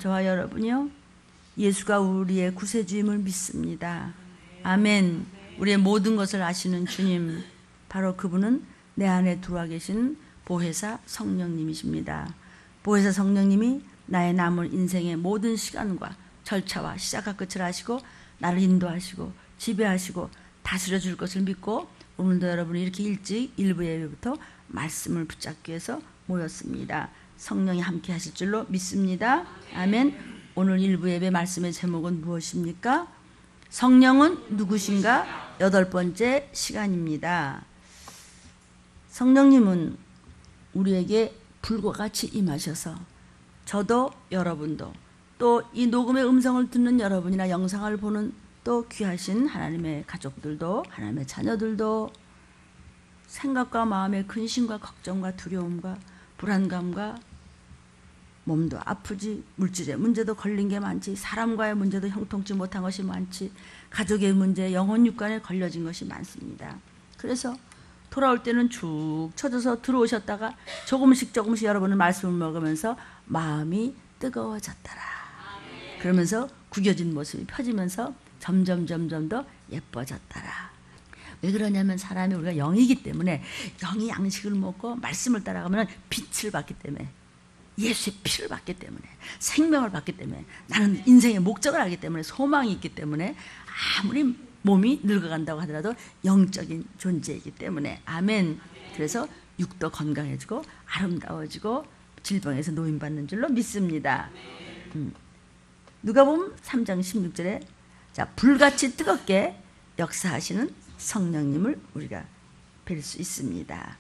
저와 여러분이요, 예수가 우리의 구세주임을 믿습니다. 아멘. 우리의 모든 것을 아시는 주님, 바로 그분은 내 안에 들어와 계신 보혜사 성령님이십니다. 보혜사 성령님이 나의 남은 인생의 모든 시간과 절차와 시작과 끝을 아시고 나를 인도하시고 지배하시고 다스려 줄 것을 믿고, 오늘도 여러분이 이렇게 일찍 일부 예배부터 말씀을 붙잡기 위해서 모였습니다. 성령이 함께 하실 줄로 믿습니다. 아멘. 오늘 일부 예배 말씀의 제목은 무엇입니까? 성령은 누구신가? 8번째 시간입니다. 성령님은 우리에게 불과 같이 임하셔서 저도 여러분도 또 이 녹음의 음성을 듣는 여러분이나 영상을 보는 또 귀하신 하나님의 가족들도, 하나님의 자녀들도 생각과 마음의 근심과 걱정과 두려움과 불안감과 몸도 아프지, 물질의 문제도 걸린 게 많지, 사람과의 문제도 형통치 못한 것이 많지, 가족의 문제, 영혼 육간에 걸려진 것이 많습니다. 그래서 돌아올 때는 쭉 쳐져서 들어오셨다가 조금씩 여러분의 말씀을 먹으면서 마음이 뜨거워졌더라. 그러면서 구겨진 모습이 펴지면서 점점 더 예뻐졌더라. 왜 그러냐면 사람이, 우리가 영이기 때문에, 영이 양식을 먹고 말씀을 따라가면 빛을 받기 때문에, 예수의 피를 받기 때문에, 생명을 받기 때문에, 나는 인생의 목적을 알기 때문에, 소망이 있기 때문에, 아무리 몸이 늙어간다고 하더라도 영적인 존재이기 때문에, 아멘. 그래서 육도 건강해지고 아름다워지고 질병에서 노인받는 줄로 믿습니다. 누가복음 3장 16절에 자, 불같이 뜨겁게 역사하시는 성령님을 우리가 뵐 수 있습니다.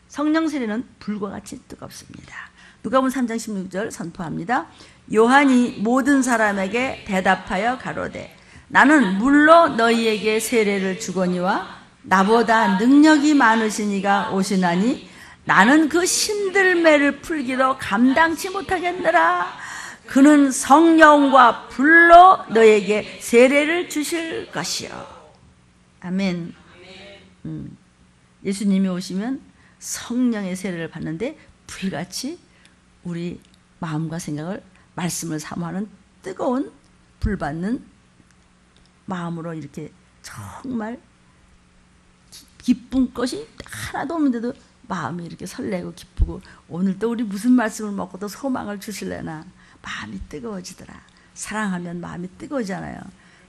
성령 세례는 불과 같이 뜨겁습니다. 누가복음 3장 16절 선포합니다. 요한이 모든 사람에게 대답하여 가로되 나는 물로 너희에게 세례를 주거니와 나보다 능력이 많으신 이가 오시나니 나는 그 신들매를 풀기도 감당치 못하겠느라. 그는 성령과 불로 너에게 세례를 주실 것이요. 아멘. 예수님이 오시면 성령의 세례를 받는데 불같이 우리 마음과 생각을, 말씀을 사모하는 뜨거운 불받는 마음으로 이렇게 정말 기쁜 것이 하나도 없는데도 마음이 이렇게 설레고 기쁘고, 오늘 또 우리 무슨 말씀을 먹고 또 소망을 주실래나 마음이 뜨거워지더라. 사랑하면 마음이 뜨거워지잖아요.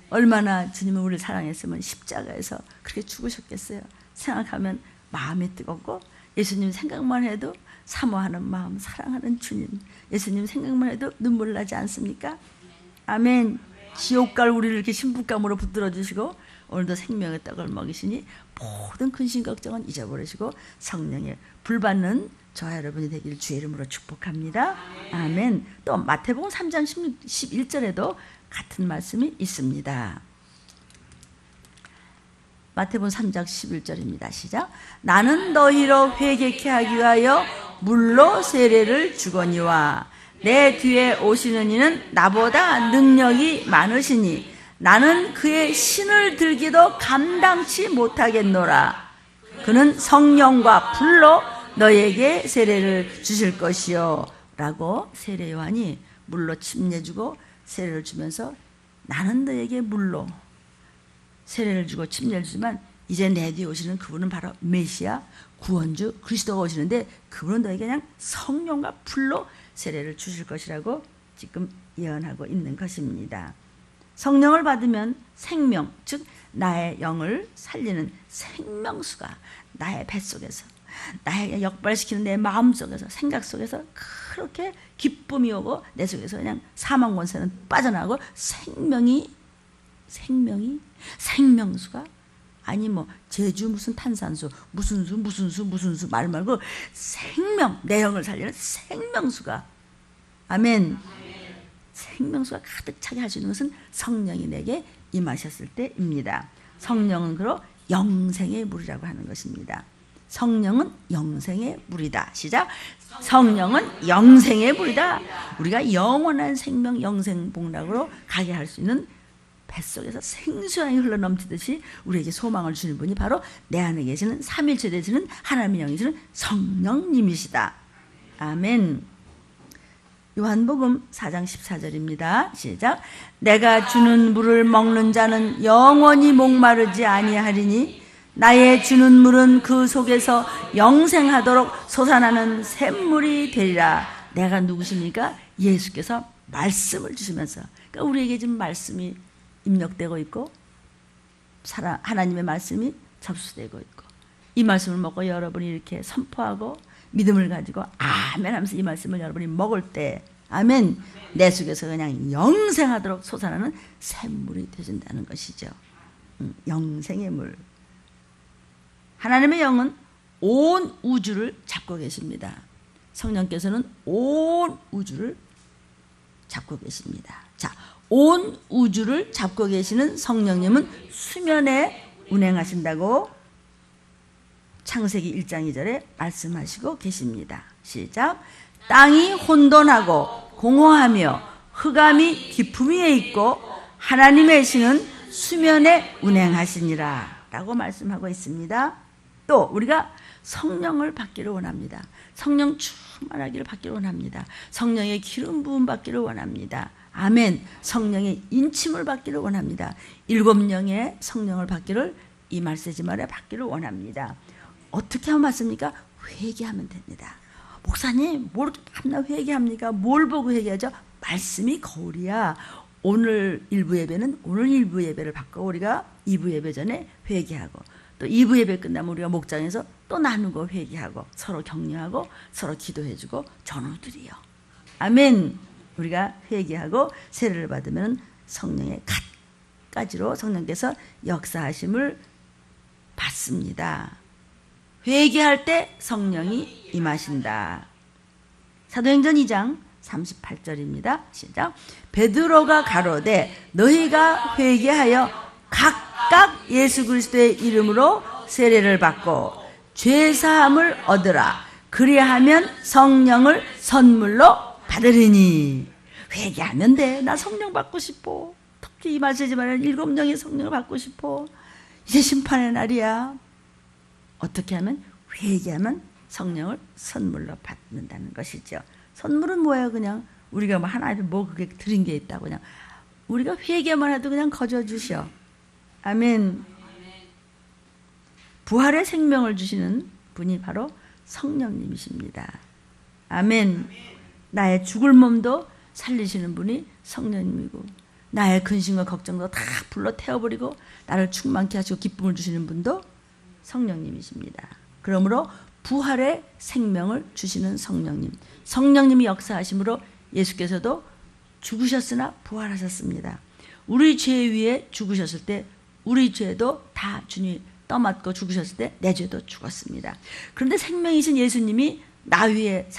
얼마나 주님은 우리를 사랑했으면 십자가에서 그렇게 죽으셨겠어요. 생각하면 마음이 뜨겁고, 예수님 생각만 해도 사모하는 마음, 사랑하는 주님, 예수님 생각만 해도 눈물 나지 않습니까? 아멘. 지옥 갈 우리를 이렇게 신부감으로 붙들어 주시고 오늘도 생명의 떡을 먹이시니 모든 근심 걱정은 잊어버리시고 성령의 불받는 저와 여러분이 되길 주의 이름으로 축복합니다. 아멘. 또 마태복음 3장 11절에도 같은 말씀이 있습니다. 마태복음 3장 11절입니다. 시작. 나는 너희로 회개케 하기 위하여 물로 세례를 주거니와 내 뒤에 오시는 이는 나보다 능력이 많으시니 나는 그의 신을 들기도 감당치 못하겠노라. 그는 성령과 불로 너에게 세례를 주실 것이요. 라고 세례 요한이 물로 침례주고 세례를 주면서 나는 너에게 물로 세례를 주고 침례를 주지만 이제 내 뒤에 오시는 그분은 바로 메시아 구원주 그리스도가 오시는데 그분은 너에게 그냥 성령과 불로 세례를 주실 것이라고 지금 예언하고 있는 것입니다. 성령을 받으면 생명, 즉 나의 영을 살리는 생명수가 나의 뱃속에서, 나에게 역발시키는 내 마음속에서, 생각 속에서 그렇게 기쁨이 오고 내 속에서 그냥 사망 권세는 빠져나가고 생명수가, 아니 뭐 제주 무슨 탄산수 무슨 수 말 말고 생명, 내 영을 살리는 생명수가, 아멘. 생명수가 가득 차게 할 수 있는 것은 성령이 내게 임하셨을 때입니다. 성령은 그로 영생의 물이라고 하는 것입니다. 성령은 영생의 물이다. 시작. 성령은 영생의 물이다. 우리가 영원한 생명, 영생 복락으로 가게 할 수 있는 뱃속에서 생수양이 흘러넘치듯이 우리에게 소망을 주는 분이 바로 내 안에 계시는 삼일체 되시는 하나님의 영이시는 성령님이시다. 아멘. 요한복음 4장 14절입니다. 시작. 내가 주는 물을 먹는 자는 영원히 목마르지 아니하리니 나의 주는 물은 그 속에서 영생하도록 솟아나는 샘물이 되리라. 내가 누구십니까? 예수께서 말씀을 주시면서, 그러니까 우리에게 지금 말씀이 입력되고 있고 하나님의 말씀이 접수되고 있고, 이 말씀을 먹고 여러분이 이렇게 선포하고 믿음을 가지고 아멘 하면서 이 말씀을 여러분이 먹을 때, 아멘, 내 속에서 그냥 영생하도록 솟아나는 샘물이 되신다는 것이죠. 영생의 물. 하나님의 영은 온 우주를 잡고 계십니다. 성령께서는 온 우주를 잡고 계십니다. 자, 온 우주를 잡고 계시는 성령님은 수면에 운행하신다고 창세기 1장 2절에 말씀하시고 계십니다. 시작. 땅이 혼돈하고 공허하며 흑암이 깊음 위에 있고 하나님의 신은 수면에 운행하시니라 라고 말씀하고 있습니다. 또 우리가 성령을 받기를 원합니다. 성령 충만하기를 받기를 원합니다. 성령의 기름 부음 받기를 원합니다. 아멘. 성령의 인침을 받기를 원합니다. 7영의 성령을 받기를, 이 말세지말에 받기를 원합니다. 어떻게 하면 받습니까? 회개하면 됩니다. 목사님, 뭘 밤낮 회개합니까? 뭘 보고 회개하죠? 말씀이 거울이야. 오늘 일부 예배는 오늘 일부 예배를 받고 우리가 2부 예배 전에 회개하고, 또 2부 예배 끝나면 우리가 목장에서 또 나누고 회개하고 서로 격려하고 서로 기도해주고 전우들이요. 아멘. 우리가 회개하고 세례를 받으면 성령의 갖가지로 성령께서 역사하심을 받습니다. 회개할 때 성령이 임하신다. 사도행전 2장 38절입니다. 시작. 베드로가 가로되 너희가 회개하여 각각 예수 그리스도의 이름으로 세례를 받고 죄사함을 얻으라. 그리하면 성령을 선물로 받으리니. 회개하면 돼. 나 성령 받고 싶어. 특히 이 말세지만 7영의 성령을 받고 싶어. 이제 심판의 날이야. 어떻게 하면? 회개하면 성령을 선물로 받는다는 것이죠. 선물은 뭐예요? 그냥 우리가 뭐 하나님 뭐 그게 드린 게 있다고 그냥 우리가 회개만 해도 그냥 거저 주셔. 아멘. 부활의 생명을 주시는 분이 바로 성령님이십니다. 아멘. 나의 죽을 몸도 살리시는 분이 성령님이고, 나의 근심과 걱정도 다 불러 태워버리고 나를 충만케 하시고 기쁨을 주시는 분도 성령님이십니다. 그러므로 부활의 생명을 주시는 성령님, 성령님이 역사하심으로 예수께서도 죽으셨으나 부활하셨습니다. 우리 죄 위에 죽으셨을 때 우리 죄도 다 주님 떠맡고 죽으셨을 때 내 죄도 죽었습니다. 그런데 생명이신 예수님이 나 위에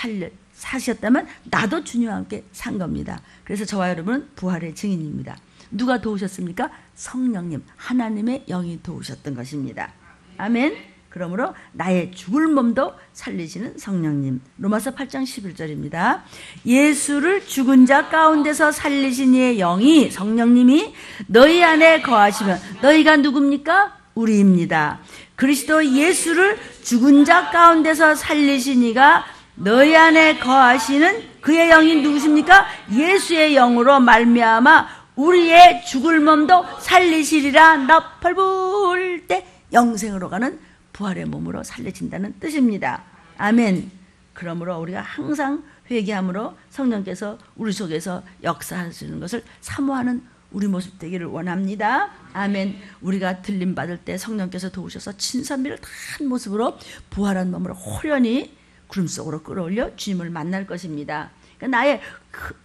사셨다면 나도 주님과 함께 산 겁니다. 그래서 저와 여러분은 부활의 증인입니다. 누가 도우셨습니까? 성령님, 하나님의 영이 도우셨던 것입니다. 아멘. 그러므로 나의 죽을 몸도 살리시는 성령님. 로마서 8장 11절입니다. 예수를 죽은 자 가운데서 살리신 이의 영이, 성령님이 너희 안에 거하시면 너희가 누굽니까? 우리입니다. 그리스도 예수를 죽은 자 가운데서 살리신 이가 너희 안에 거하시는 그의 영이 누구십니까? 예수의 영으로 말미암아 우리의 죽을 몸도 살리시리라. 나팔 불 때 영생으로 가는 부활의 몸으로 살려진다는 뜻입니다. 아멘. 그러므로 우리가 항상 회개함으로 성령께서 우리 속에서 역사하시는 것을 사모하는 우리 모습 되기를 원합니다. 아멘. 우리가 들림 받을 때 성령께서 도우셔서 진선미를 다한 모습으로 부활한 몸으로 호련히 구름 속으로 끌어올려 주님을 만날 것입니다. 그러니까 나의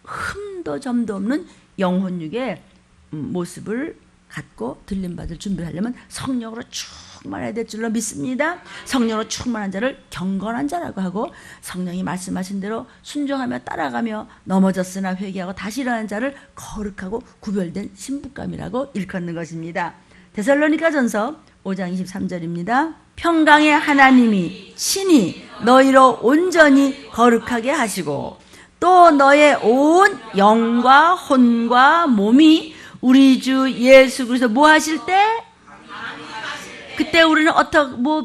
흠도 점도 없는 영혼육의 모습을 갖고 들림받을 준비를 하려면 성령으로 충만해야 될 줄로 믿습니다. 성령으로 충만한 자를 경건한 자라고 하고, 성령이 말씀하신 대로 순종하며 따라가며 넘어졌으나 회개하고 다시 일어나는 자를 거룩하고 구별된 신부감이라고 일컫는 것입니다. 데살로니가전서 5장 23절입니다. 평강의 하나님이 친히 너희로 온전히 거룩하게 하시고 또 너의 온 영과 혼과 몸이 우리 주 예수 그리스도 뭐 하실 때? 그때 우리는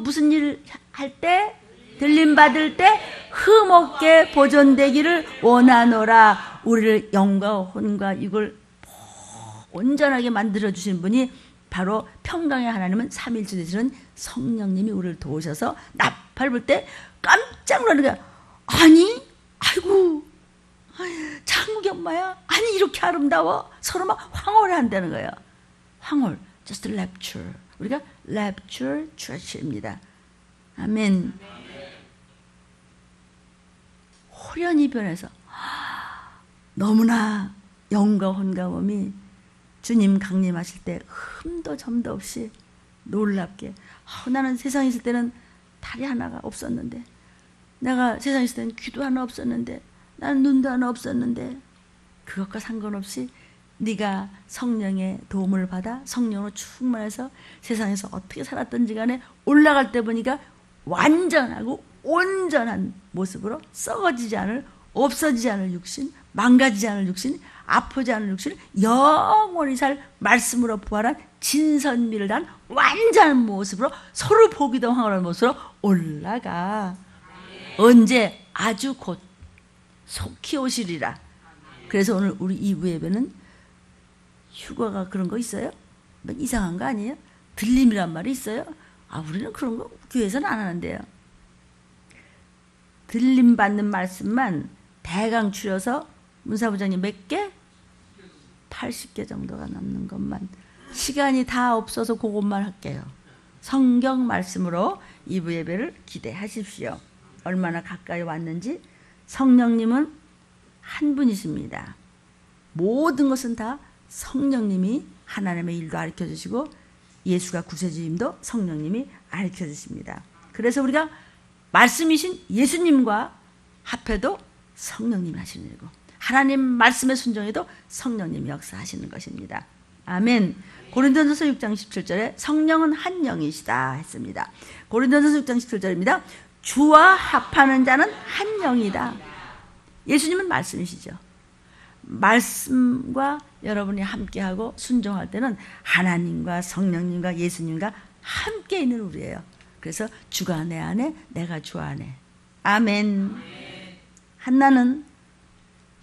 무슨 일 할 때? 들림 받을 때? 흠없게 보존되기를 원하노라. 우리를 영과 혼과 육을 온전하게 만들어주신 분이 바로 평강의 하나님은 삼위일체 되시는 성령님이 우리를 도우셔서 나팔 불 때 깜짝 놀라는 거야. 아니, 아이고, 장국이 엄마야? 아니, 이렇게 아름다워? 서로 막 황홀해 한다는 거예요. 황홀, just rapture. 우리가 rapture church입니다. 아멘. 호련히 변해서 너무나 영과 혼과 몸이 주님 강림하실 때 흠도 점도 없이 놀랍게, 나는 세상에 있을 때는 다리 하나가 없었는데, 내가 세상에 있을 때는 귀도 하나 없었는데, 나는 눈도 하나 없었는데, 그것과 상관없이 네가 성령의 도움을 받아 성령으로 충만해서 세상에서 어떻게 살았던지 간에 올라갈 때 보니까 완전하고 온전한 모습으로 썩어지지 않을, 없어지지 않을 육신, 망가지지 않을 육신, 아프지 않을 육신을 영원히 살 말씀으로 부활한 진선미를 단 완전한 모습으로 서로 보기도 황홀한 모습으로 올라가. 언제? 아주 곧 속히 오시리라. 그래서 오늘 우리 2부 예배는 휴가가 그런 거 있어요? 뭐 이상한 거 아니에요? 들림이란 말이 있어요? 우리는 그런 거 교회에서는 안 하는데요. 들림 받는 말씀만 대강 추려서 문사부장님 몇 개? 80개 정도가 넘는 것만, 시간이 다 없어서 그것만 할게요. 성경 말씀으로 2부 예배를 기대하십시오. 얼마나 가까이 왔는지. 성령님은 한 분이십니다. 모든 것은 다 성령님이 하나님의 일도 가르쳐 주시고 예수가 구세주임도 성령님이 가르쳐 주십니다. 그래서 우리가 말씀이신 예수님과 합해도 성령님이 하시는 일이고, 하나님 말씀에 순종해도 성령님이 역사하시는 것입니다. 아멘. 고린도전서 6장 17절에 성령은 한 영이시다 했습니다. 고린도전서 6장 17절입니다. 주와 합하는 자는 한 영이다. 예수님은 말씀이시죠. 말씀과 여러분이 함께하고 순종할 때는 하나님과 성령님과 예수님과 함께 있는 우리예요. 그래서 주가 내 안에, 내가 주 안에. 아멘. 한나는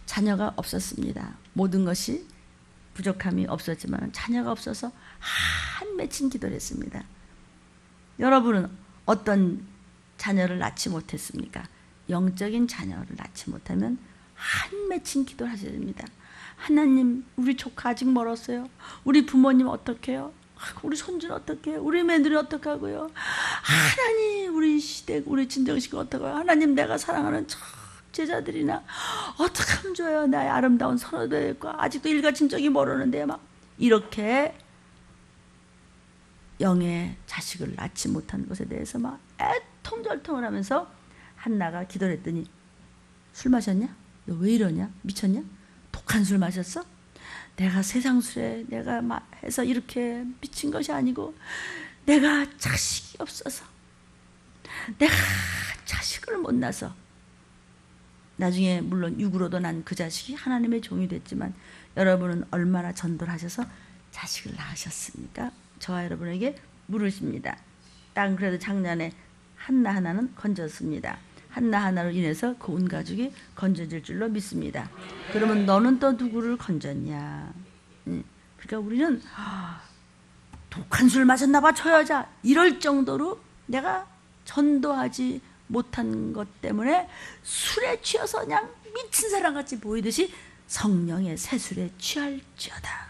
자녀가 없었습니다. 모든 것이 부족함이 없었지만 자녀가 없어서 한 맺힌 기도를 했습니다. 여러분은 어떤 자녀를 낳지 못했습니까? 영적인 자녀를 낳지 못하면 한 맺힌 기도를 하셔야 됩니다. 하나님, 우리 조카 아직 멀었어요. 우리 부모님 어떡해요? 우리 손주는 어떡해요? 우리 며느리 어떡하고요? 하나님, 우리 시댁, 우리 친정식 어떡해요? 하나님, 내가 사랑하는 제자들이나 어떻게 하면 좋아요? 나의 아름다운 선후배과 아직도 일가친정이 모르는데 막 이렇게 영의 자식을 낳지 못한 것에 대해서 막 애통절통을 하면서 한나가 기도를 했더니, 술 마셨냐? 너 왜 이러냐? 미쳤냐? 독한 술 마셨어? 내가 세상 술에 내가 해서 이렇게 미친 것이 아니고, 내가 자식이 없어서, 내가 자식을 못 낳아서, 나중에 물론 육으로도 난 그 자식이 하나님의 종이 됐지만, 여러분은 얼마나 전도를 하셔서 자식을 낳으셨습니까? 저와 여러분에게 물으십니다. 딱 그래도 작년에 한나 하나는 건졌습니다. 한나 하나로 인해서 그 온 가족이 건져질 줄로 믿습니다. 그러면 너는 또 누구를 건졌냐? 그러니까 우리는 독한 술 마셨나 봐, 저 여자, 이럴 정도로 내가 전도하지 못한 것 때문에 술에 취해서 그냥 미친 사람같이 보이듯이 성령의 새술에 취할지어다.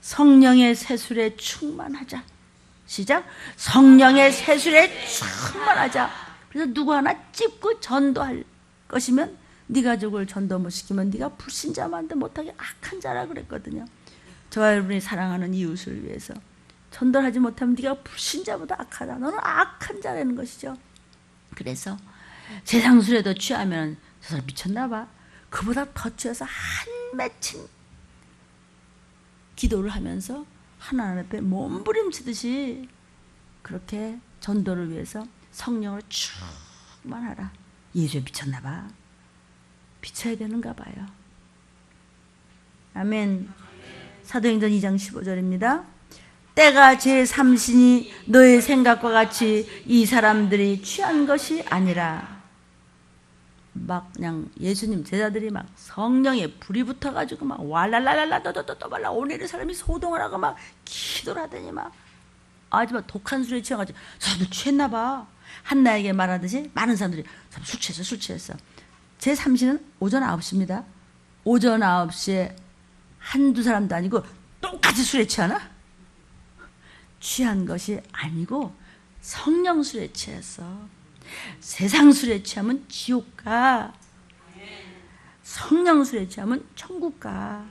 성령의 새술에 충만하자. 시작. 성령의 새술에 충만하자. 그래서 누구 하나 찝고 전도할 것이면, 네 가족을 전도 못 시키면 네가 불신자만도 못하게 악한 자라 그랬거든요. 저와 여러분이 사랑하는 이웃을 위해서 전도하지 못하면 네가 불신자보다 악하다. 너는 악한 자라는 것이죠. 그래서 세상 술에도 취하면 저 사람 미쳤나 봐. 그보다 더 취해서 한 맺힌 기도를 하면서 하나님 앞에 몸부림치듯이 그렇게 전도를 위해서 성령을 충만하라. 예수에 미쳤나 봐. 비춰야 되는가 봐요. 아멘. 사도행전 2장 15절입니다. 때가 제3신이 너의 생각과 같이 이 사람들이 취한 것이 아니라. 막 그냥 예수님 제자들이 막 성령에 불이 붙어가지고 막 왈랄랄랄라 떠떠떠떠 말라 오늘의 사람이 소동을 하고 막 기도를 하더니 막 아주 독한 술에 취해가지고 사람들 취했나 봐. 한나에게 말하듯이 많은 사람들이 술 취했어. 제3시는 오전 9시입니다. 오전 9시에 한두 사람도 아니고 똑같이 술에 취하나? 취한 것이 아니고 성령 술에 취했어. 세상 술에 취하면 지옥 가. 성령 술에 취하면 천국 가.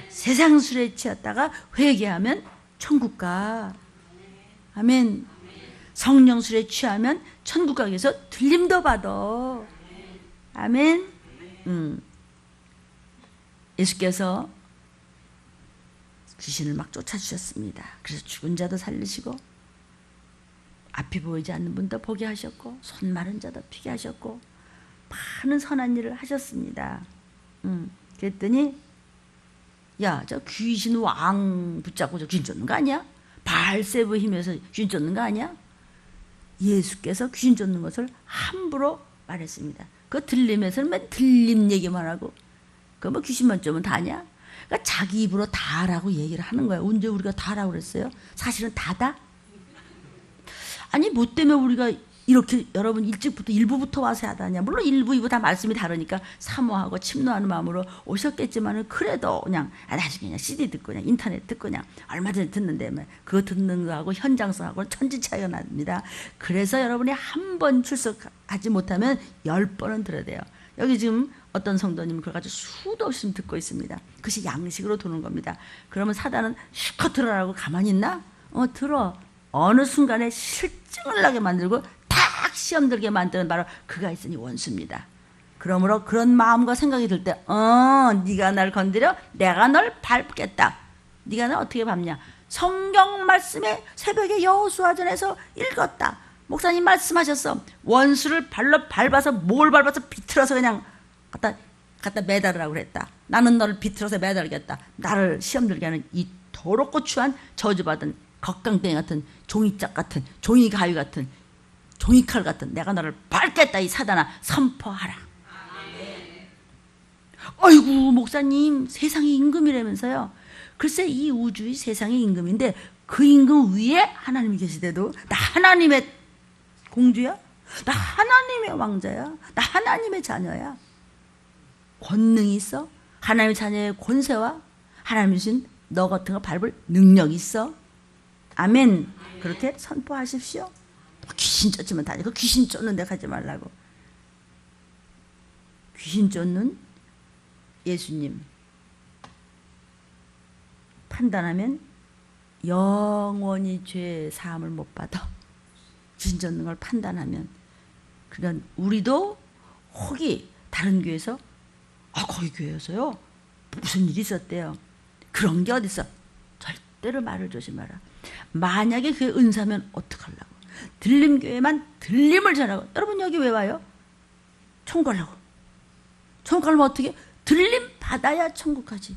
세상 술에 취했다가 회개하면 천국 가. 아멘. 성령 술에 취하면 천국 가기 위해서 들림도 받아. 아멘. 예수께서 귀신을 막 쫓아주셨습니다. 그래서 죽은 자도 살리시고 앞이 보이지 않는 분도 보게 하셨고 손 마른 자도 피게 하셨고 많은 선한 일을 하셨습니다. 그랬더니 야, 저 귀신 왕 붙잡고 저 귀신 쫓는 거 아니야? 바알세부 힘에서 귀신 쫓는 거 아니야? 예수께서 귀신 쫓는 것을 함부로 말했습니다. 그 들림에서는 맨 들림 얘기만 하고 그 뭐 귀신만 쫓으면 다냐? 그러니까 자기 입으로 다라고 얘기를 하는 거야. 언제 우리가 다라고 그랬어요? 사실은 다다? 아니 뭐 때문에 우리가 이렇게 여러분 일찍부터 일부부터 와서 하다냐. 물론 1부, 2부 다 말씀이 다르니까 사모하고 침노하는 마음으로 오셨겠지만은 그래도 그냥 나중에 그냥 CD 듣고 그냥 인터넷 듣고 그냥 얼마 전에 듣는데 그거 듣는 거하고 현장성하고는 천지 차이가 납니다. 그래서 여러분이 한 번 출석하지 못하면 10번은 들어야 돼요. 여기 지금 어떤 성도님은 그걸 가지고 수도 없이 듣고 있습니다. 그것이 양식으로 도는 겁니다. 그러면 사단은 실컷 들어라고 가만히 있나? 들어. 어느 순간에 실증을 나게 만들고 탁 시험 들게 만드는 바로 그가 있으니 원수입니다. 그러므로 그런 마음과 생각이 들 때 네가 날 건드려 내가 널 밟겠다. 네가 날 어떻게 밟냐. 성경 말씀에 새벽에 여호수아전에서 읽었다. 목사님 말씀하셨어. 원수를 발로 밟아서 뭘 밟아서 비틀어서 그냥 갖다 매달으라고 그랬다. 나는 너를 비틀어서 매달겠다. 나를 시험 들게 하는 이 더럽고 추한 저주받은 겉강땡이 같은 종이짝 같은 종이가위 같은 종이칼 같은 내가 너를 밟겠다. 이 사단아 선포하라. 아이고 목사님 세상의 임금이라면서요. 글쎄 이 우주의 세상의 임금인데 그 임금 위에 하나님이 계시대도 나 하나님의 공주야? 나 하나님의 왕자야? 나 하나님의 자녀야? 권능이 있어? 하나님의 자녀의 권세와 하나님이 주신 너 같은 거 밟을 능력이 있어? 아멘. 그렇게 선포하십시오. 귀신 쫓으면 다니. 그 귀신 쫓는 데 가지 말라고. 귀신 쫓는 예수님 판단하면 영원히 죄 사함을 못 받아. 귀신 쫓는 걸 판단하면. 그런 우리도 혹이 다른 교회에서 거기 교회에서요 무슨 일이 있었대요. 그런 게 어딨어. 절대로 말을 조심하라. 만약에 그게 은사면 어떡하려고. 들림교회만 들림을 전하고. 여러분 여기 왜 와요? 천국 가려고. 천국 가려면 어떻게? 들림 받아야 천국 가지.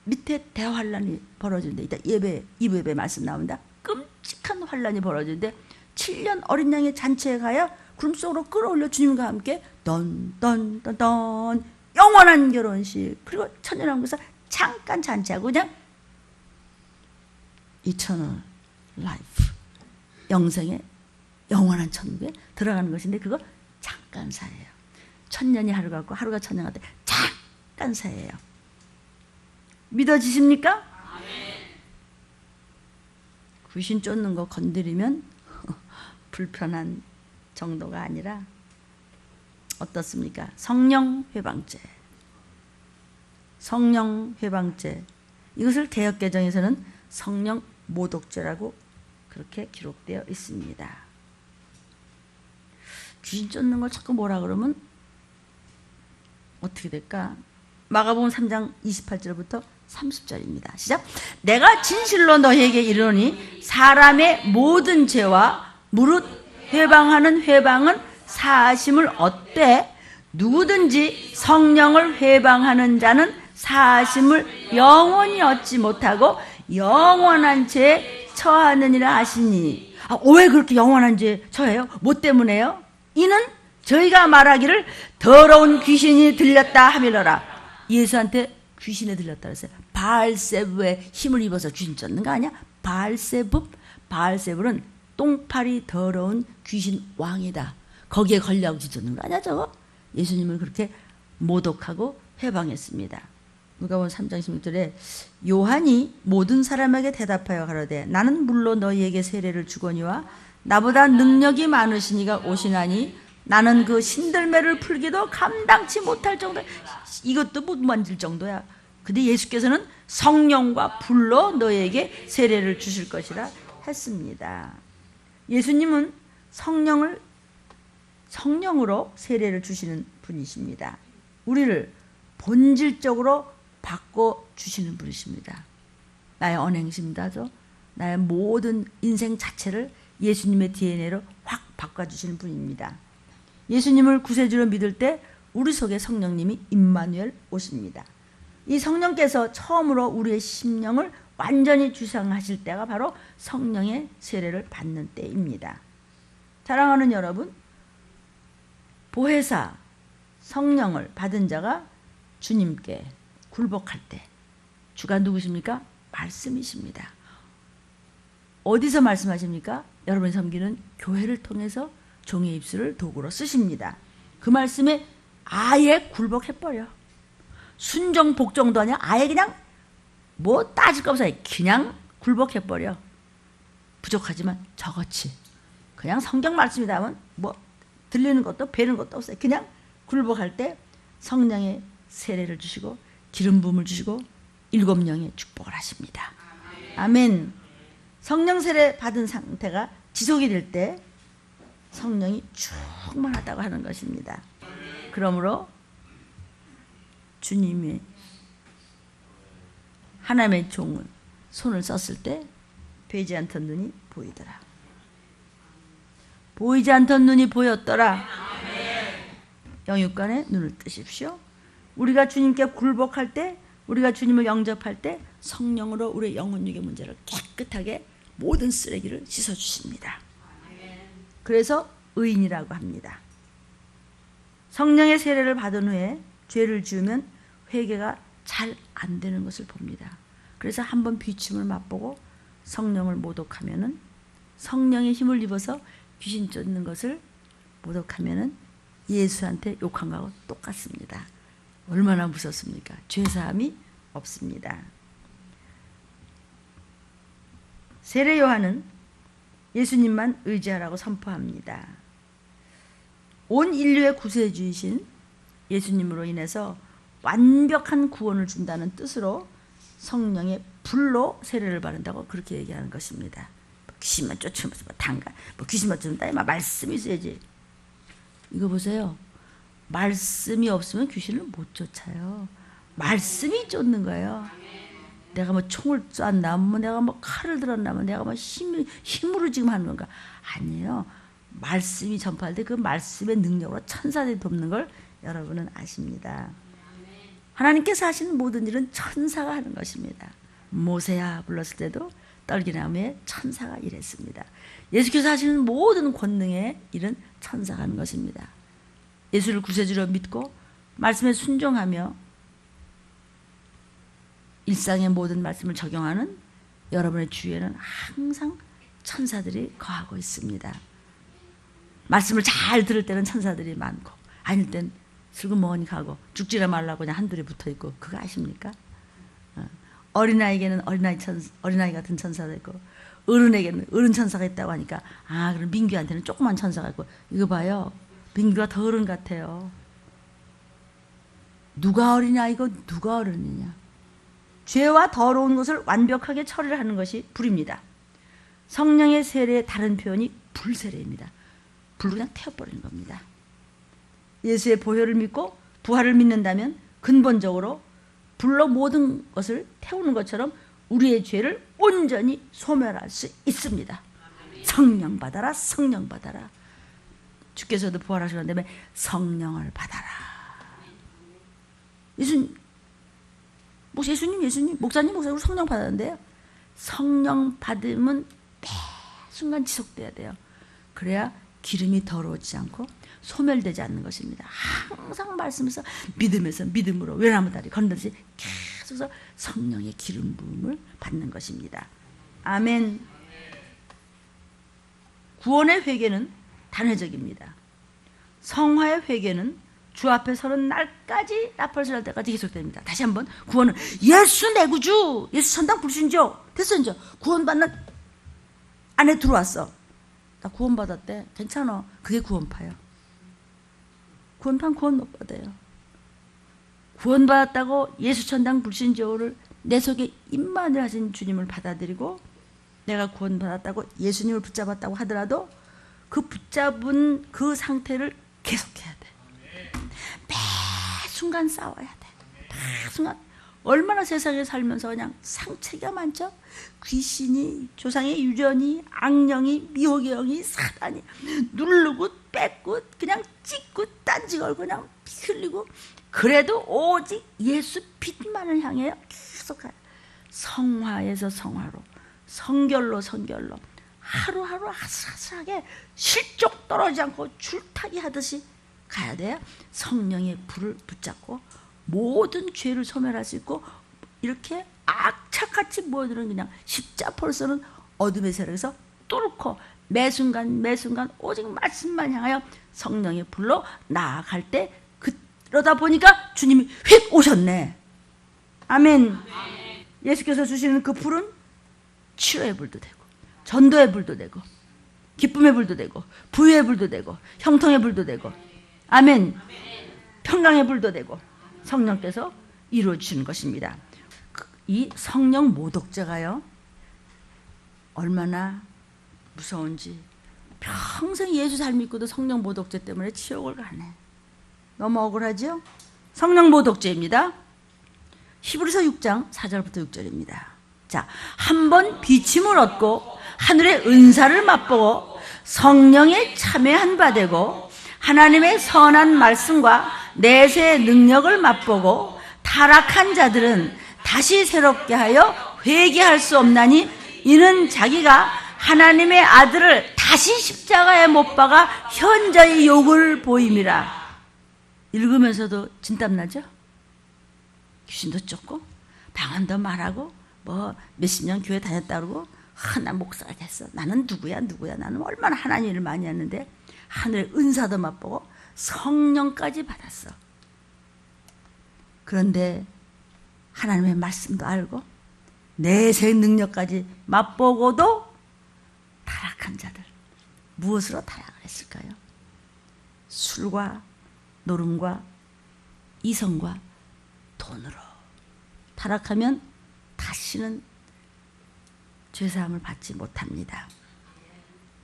밑에 대환란이 벌어지는데 이따 예배 2부 예배 말씀 나온다. 끔찍한 환란이 벌어지는데 7년 어린 양의 잔치에 가야 구름 속으로 끌어올려 주님과 함께 던던던던 영원한 결혼식 그리고 천년왕국에서 잠깐 잔치하고 그냥 이터널 라이프 영생의 영원한 천국에 들어가는 것인데 그거 잠깐 사예요. 천년이 하루 같고 하루가 천년 같아. 잠깐 사예요. 믿어지십니까? 귀신 쫓는 거 건드리면 불편한 정도가 아니라 어떻습니까? 성령 회방죄. 성령 회방죄. 이것을 개역개정에서는 성령 모독죄라고 그렇게 기록되어 있습니다. 귀신 쫓는 걸 자꾸 뭐라 그러면 어떻게 될까? 마가복음 3장 28절부터 30절입니다. 시작. 내가 진실로 너희에게 이르노니 사람의 모든 죄와 무릇 회방하는 회방은 사하심을 얻되 누구든지 성령을 회방하는 자는 사하심을 영원히 얻지 못하고 영원한 죄 처하느니라 하시니. 왜 그렇게 영원한 죄 처해요? 뭐 때문에요? 이는 저희가 말하기를 더러운 귀신이 들렸다 하밀러라. 예수한테 귀신에 들렸다 그랬어요. 바알세부에 힘을 입어서 귀신 쫓는 거 아니야? 바알세부? 바알세부는 똥파리 더러운 귀신 왕이다. 거기에 걸려하고 쫓는 거 아니야 저거? 예수님을 그렇게 모독하고 해방했습니다. 누가복음 3장 16절에 요한이 모든 사람에게 대답하여 가로되 나는 물로 너희에게 세례를 주거니와 나보다 능력이 많으시니가 오시나니 나는 그 신들매를 풀기도 감당치 못할 정도. 이것도 못 만질 정도야. 근데 예수께서는 성령과 불로 너희에게 세례를 주실 것이라 했습니다. 예수님은 성령으로 세례를 주시는 분이십니다. 우리를 본질적으로 바꿔주시는 분이십니다. 나의 언행심이다죠. 나의 모든 인생 자체를 예수님의 DNA로 확 바꿔주시는 분입니다. 예수님을 구세주로 믿을 때 우리 속에 성령님이 임마누엘 오십니다. 이 성령께서 처음으로 우리의 심령을 완전히 주장하실 때가 바로 성령의 세례를 받는 때입니다. 사랑하는 여러분, 보혜사 성령을 받은 자가 주님께 굴복할 때 주가 누구십니까? 말씀이십니다. 어디서 말씀하십니까? 여러분이 섬기는 교회를 통해서 종의 입술을 도구로 쓰십니다. 그 말씀에 아예 굴복해버려. 순종 복종도 아니야. 아예 그냥 뭐 따질 거 없어요. 그냥 굴복해버려. 부족하지만 저것이 그냥 성경 말씀이다 하면 뭐 들리는 것도 배는 것도 없어요. 그냥 굴복할 때 성령의 세례를 주시고 기름 부음을 주시고 7영의 축복을 하십니다. 아멘. 성령 세례 받은 상태가 지속이 될 때 성령이 충만하다고 하는 것입니다. 그러므로 주님이 하나님의 종은 손을 썼을 때 보이지 않던 눈이 보이더라. 보이지 않던 눈이 보였더라. 영육간에 눈을 뜨십시오. 우리가 주님께 굴복할 때, 우리가 주님을 영접할 때 성령으로 우리의 영혼육의 문제를 깨끗하게 모든 쓰레기를 씻어주십니다. 그래서 의인이라고 합니다. 성령의 세례를 받은 후에 죄를 지으면 회개가 잘 안 되는 것을 봅니다. 그래서 한번 비춤을 맛보고 성령을 모독하면은, 성령의 힘을 입어서 귀신 쫓는 것을 모독하면은 예수한테 욕한 거하고 똑같습니다. 얼마나 무섭습니까? 죄사함이 없습니다. 세례 요한은 예수님만 의지하라고 선포합니다. 온 인류의 구세주이신 예수님으로 인해서 완벽한 구원을 준다는 뜻으로 성령의 불로 세례를 받는다고 그렇게 얘기하는 것입니다. 귀신만 쫓으면서 귀신만 쫓는다. 말씀이 있어야지. 이거 보세요. 말씀이 없으면 귀신을 못 쫓아요. 말씀이 쫓는 거예요. 내가 뭐 총을 쐈나, 뭐 내가 뭐 칼을 들었나, 뭐 내가 뭐 힘으로 지금 하는 건가? 아니에요. 말씀이 전파할 때 그 말씀의 능력으로 천사들이 돕는 걸 여러분은 아십니다. 하나님께서 하시는 모든 일은 천사가 하는 것입니다. 모세야 불렀을 때도 떨기나무에 천사가 일했습니다. 예수께서 하시는 모든 권능의 일은 천사가 하는 것입니다. 예수를 구세주로 믿고 말씀에 순종하며 일상의 모든 말씀을 적용하는 여러분의 주위에는 항상 천사들이 거하고 있습니다. 말씀을 잘 들을 때는 천사들이 많고 아닐 땐 슬그머니 가고 죽지나 말라고 그냥 한둘이 붙어있고, 그거 아십니까? 어린아이에게는 어린아이 같은 천사가 있고 어른에게는 어른 천사가 있다고 하니까 그럼 민규한테는 조그만 천사가 있고, 이거 봐요. 민규가 더 어른 같아요. 누가 어린아이고 누가 어른이냐. 죄와 더러운 것을 완벽하게 처리를 하는 것이 불입니다. 성령의 세례의 다른 표현이 불세례입니다. 불로 그냥 태워버리는 겁니다. 예수의 보혈을 믿고 부활을 믿는다면 근본적으로 불로 모든 것을 태우는 것처럼 우리의 죄를 온전히 소멸할 수 있습니다. 성령 받아라, 성령 받아라. 주께서도 부활하시는 다음에 성령을 받아라. 예수님, 목사님 성령 받았는데요. 성령 받음은 매 순간 지속돼야 돼요. 그래야 기름이 더러워지지 않고 소멸되지 않는 것입니다. 항상 말씀에서 믿음에서 믿음으로 외나무다리 건너듯이 계속 성령의 기름 부음을 받는 것입니다. 아멘. 구원의 회개는 단회적입니다. 성화의 회개는 주 앞에 서는 날까지 나팔소리 날 때까지 계속됩니다. 다시 한번, 구원은 예수 내 구주, 예수 천당 불신죠. 됐어 이제 구원받는 안에 들어왔어. 나 구원받았대. 괜찮아. 그게 구원파야. 구원파는 구원 못 받아요. 구원받았다고 예수 천당 불신조를 내 속에 임만을 하신 주님을 받아들이고, 내가 구원받았다고 예수님을 붙잡았다고 하더라도 그 붙잡은 그 상태를 계속해야 돼. 매 순간 싸워야 돼. 매 순간. 얼마나 세상에 살면서 그냥 상처가 많죠? 귀신이, 조상의 유전이, 악령이, 미혹의 영이, 사단이 누르고 뺏고 그냥 찢고 딴지 걸고 그냥 피 흘리고, 그래도 오직 예수 빛만을 향해 계속 가요. 성화에서 성화로, 성결로 성결로, 하루하루 아슬아슬하게 실족 떨어지지 않고 줄타기 하듯이 가야 돼요. 성령의 불을 붙잡고 모든 죄를 소멸할 수 있고, 이렇게 악착같이 모여드는 그냥 십자포를 쓰는 어둠의 세력에서 뚫고 매 순간 매 순간 오직 말씀만 향하여 성령의 불로 나아갈 때, 그러다 보니까 주님이 휙 오셨네. 아멘. 예수께서 주시는 그 불은 치료의 불도 되고, 전도의 불도 되고, 기쁨의 불도 되고, 부유의 불도 되고, 형통의 불도 되고, 아멘. 평강의 불도 되고, 성령께서 이루어주시는 것입니다. 이 성령 모독죄가요, 얼마나 무서운지. 평생 예수 잘 믿고도 성령 모독죄 때문에 지옥을 가네. 너무 억울하죠? 성령 모독죄입니다. 히브리서 6장 4절부터 6절입니다. 자, 한번 비침을 얻고 하늘의 은사를 맛보고 성령에 참여한 바 되고 하나님의 선한 말씀과 내세의 능력을 맛보고 타락한 자들은 다시 새롭게 하여 회개할 수 없나니, 이는 자기가 하나님의 아들을 다시 십자가에 못 박아 현저히 욕을 보임이라. 읽으면서도 진땀나죠? 귀신도 쫓고 방언도 말하고 뭐 몇십 년 교회 다녔다 그러고, 나 목사가 됐어. 나는 누구야. 나는 얼마나 하나님 일을 많이 했는데 하늘의 은사도 맛보고 성령까지 받았어. 그런데 하나님의 말씀도 알고 내세 능력까지 맛보고도 타락한 자들, 무엇으로 타락을 했을까요? 술과 노름과 이성과 돈으로 타락하면 다시는 죄사함을 받지 못합니다.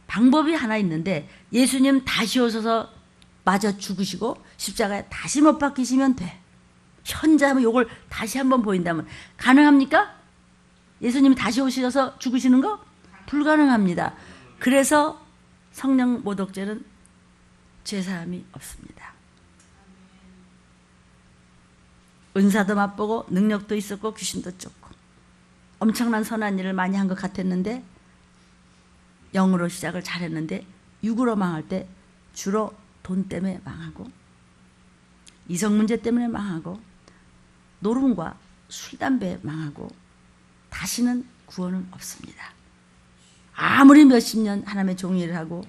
방법이 하나 있는데, 예수님 다시 오셔서 맞아 죽으시고 십자가에 다시 못 박히시면 돼. 현재 한번 요걸 다시 한번 보인다면 가능합니까? 예수님이 다시 오셔서 죽으시는 거? 불가능합니다. 그래서 성령 모독죄는 죄사함이 없습니다. 은사도 맛보고 능력도 있었고 귀신도 쫓고 엄청난 선한 일을 많이 한 것 같았는데, 영으로 시작을 잘했는데 육으로 망할 때 주로 돈 때문에 망하고, 이성 문제 때문에 망하고, 노름과 술, 담배에 망하고, 다시는 구원은 없습니다. 아무리 몇십 년 하나님의 종일을 하고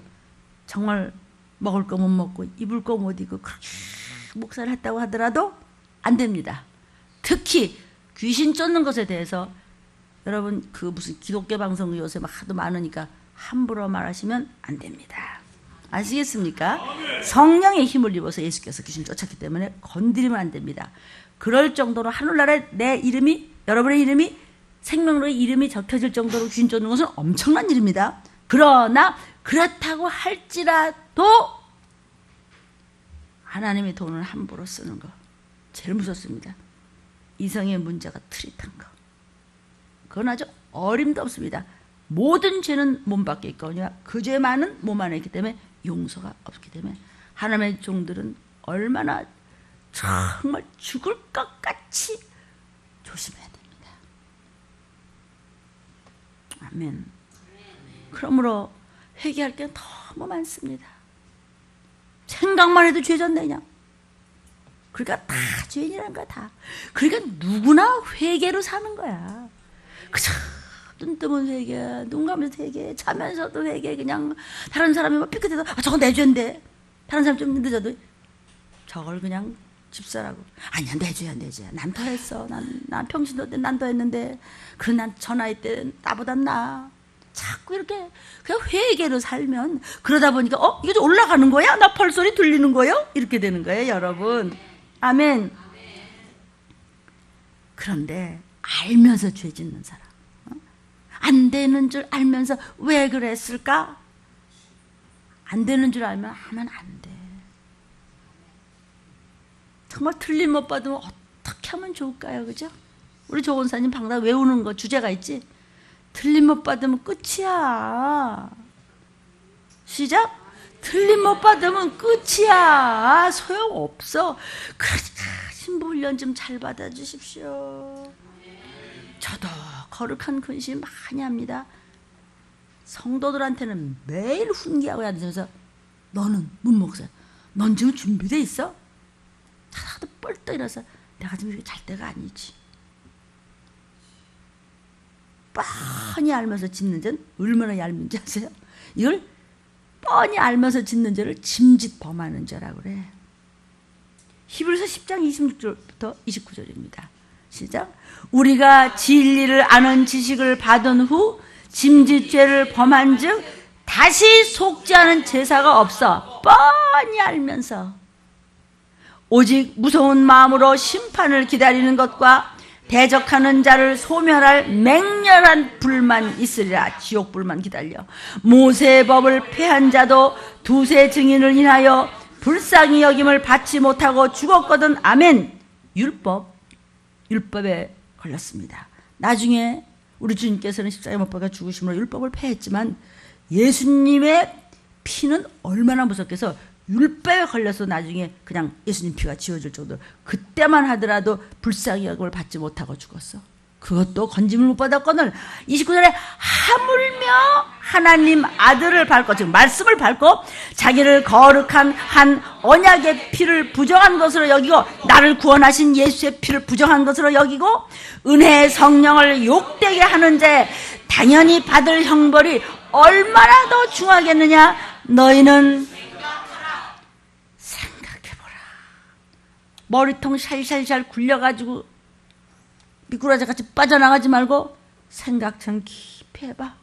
정말 먹을 거 못 먹고 입을 거 못 입고 그렇게 목사를 했다고 하더라도 안 됩니다. 특히 귀신 쫓는 것에 대해서 여러분, 그 무슨 기독교 방송 요새 막 하도 많으니까 함부로 말하시면 안 됩니다. 아시겠습니까? 성령의 힘을 입어서 예수께서 귀신 쫓았기 때문에 건드리면 안 됩니다. 그럴 정도로 하늘나라에 내 이름이, 여러분의 이름이, 생명로의 이름이 적혀질 정도로 귀신 쫓는 것은 엄청난 일입니다. 그러나 그렇다고 할지라도 하나님의 돈을 함부로 쓰는 거 제일 무섭습니다. 이성의 문제가 트릿한 거, 그건 아주 어림도 없습니다. 모든 죄는 몸 밖에 있거니와 그 죄만은 몸 안에 있기 때문에 용서가 없기 때문에 하나님의 종들은 얼마나 정말 죽을 것 같이 조심해야 됩니다. 아멘. 그러므로 회개할 게 너무 많습니다. 생각만 해도 죄졌네 그냥. 그러니까 다 죄인이라는 거야 다. 그러니까 누구나 회개로 사는 거야. 그저 눈 뜨면 회개, 눈 감면서 회개, 자면서도 회개. 그냥 다른 사람이 뭐 삐끗해도 저건 내 죄인데, 다른 사람 좀 늦어도 저걸 그냥 집사라고. 아니야 내 죄야 내 죄야. 난 더 했어. 난 평신도 때 난 더 했는데 그래 난 저 나이 때 나보단 나. 자꾸 이렇게 그냥 회개로 살면 그러다 보니까 이게 좀 올라가는 거야? 나 펄소리 들리는 거요? 이렇게 되는 거예요 여러분. 아멘. 그런데 알면서 죄 짓는 사람, 안 되는 줄 알면서 왜 그랬을까? 안 되는 줄 알면 하면 안 돼. 정말 틀림 못 받으면 어떻게 하면 좋을까요? 그죠? 우리 조원사님 방금 외우는 거 주제가 있지? 틀림 못 받으면 끝이야. 시작. 틀림 못 받으면 끝이야. 소용없어. 그러니까 신부훈련 좀 잘 받아주십시오. 저도 거룩한 근심 많이 합니다. 성도들한테는 매일 훈계하고 해야 되면서 너는 문목사 넌 지금 준비돼 있어? 자다가도 뻘떡 일어서 내가 지금 이렇게 잘 때가 아니지. 뻔히 알면서 짓는 죄는 얼마나 얇은지 아세요? 이걸 뻔히 알면서 짓는 죄를 짐짓 범하는 죄라고 그래. 히브리서 10장 26절부터 29절입니다. 시작. 우리가 진리를 아는 지식을 받은 후 짐짓 죄를 범한 즉 다시 속지 않은 제사가 없어. 뻔히 알면서 오직 무서운 마음으로 심판을 기다리는 것과 대적하는 자를 소멸할 맹렬한 불만 있으리라. 지옥 불만 기다려. 모세의 법을 폐한 자도 두세 증인을 인하여 불쌍히 여김을 받지 못하고 죽었거든. 아멘. 율법에 걸렸습니다. 나중에 우리 주님께서는 십자가에 못 박아 죽으심으로 율법을 폐했지만 예수님의 피는 얼마나 무섭겠어. 율법에 걸려서 나중에 그냥 예수님 피가 지워질 정도로 그때만 하더라도 불쌍히 여김을 받지 못하고 죽었어. 그것도 건짐을 못 받았거늘 29절에 하물며 하나님 아들을 밟고 지금 말씀을 밟고 자기를 거룩한 한 언약의 피를 부정한 것으로 여기고 나를 구원하신 예수의 피를 부정한 것으로 여기고 은혜의 성령을 욕되게 하는 자에 당연히 받을 형벌이 얼마나 더 중하겠느냐. 너희는 생각해보라. 머리통 샬샬샬 굴려가지고 미꾸라지같이 빠져나가지 말고 생각 좀 깊이 해봐.